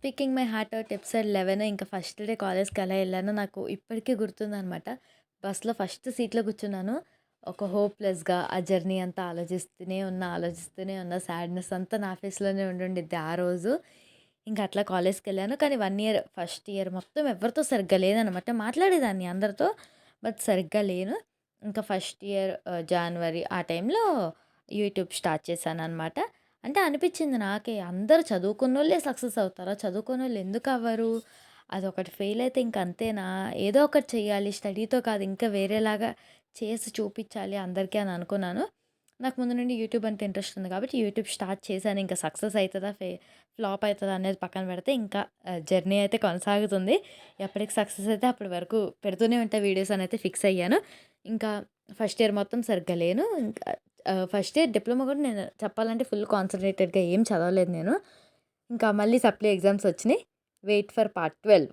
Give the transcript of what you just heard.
Speaking my heart out episode 11 ఇంకా first day కాలేజ్‌కి ఎలా ఎళ్ళానో నాకు ఇప్పటికీ గుర్తుందనమాట. బస్‌లో ఫస్ట్ సీట్‌లో కూర్చున్నాను. ఒక హోప్‌లెస్‌గా ఆ జర్నీ అంతా ఆలోచిస్తూనే ఉన్నా. సాడ్‌నెస్ అంతా నా ఫేస్‌లోనే ఉండుండిద్ది ఆ రోజు. ఇంక అట్లా కాలేజ్‌కెళ్ళాను. కానీ 1 ఇయర్ ఫస్ట్ ఇయర్ మొత్తం ఎవరితో సరిగ్గా లేననమాట. మాట్లాడేదాన్ని అందరితో. బట్ సరిగ్గా లేను. ఇంకా ఫస్ట్ ఇయర్ జాన్వరి ఆ టైంలో యూట్యూబ్ స్టార్ట్ చేశాననమాట. అంటే అనిపిచ్చింది నాకే. అందరూ చదువుకున్నోళ్ళే సక్సెస్ అవుతారా? చదువుకోనోళ్ళు ఎందుకవ్వరు? అదొకటి ఫెయిల్ అయితే ఇంక అంతేనా? ఏదో ఒకటి చెయ్యాలి. స్టడీతో కాదు ఇంకా వేరేలాగా చేసి చూపిచ్చాలి అందరికీ అని అనుకున్నాను. నాకు ముందు నుండి యూట్యూబ్ అంటే ఇంట్రెస్ట్ ఉంది కాబట్టి యూట్యూబ్ స్టార్ట్ చేశాను. ఇంకా సక్సెస్ అయితదా? ఫ్లాప్ అయితదా? అనేది పక్కన పెడితే ఇంకా జర్నీ అయితే కొనసాగుతుంది. ఎప్పటికి సక్సెస్ అయితే అప్పటి వరకు పెడుతూనే ఉంటా వీడియోస్ అనైతే ఫిక్స్ అయ్యాను. ఇంకా ఫస్ట్ ఇయర్ మొత్తం సరిగ్గా లేను. ఇంకా ఫస్ట్ ఇయర్ డిప్లొమా కూడా నేను చెప్పాలంటే ఫుల్ కాన్సంట్రేటెడ్‌గా ఏం చదవలేదు నేను. ఇంకా మళ్ళీ సప్లీ ఎగ్జామ్స్ వచ్చినియి. Wait for part 12.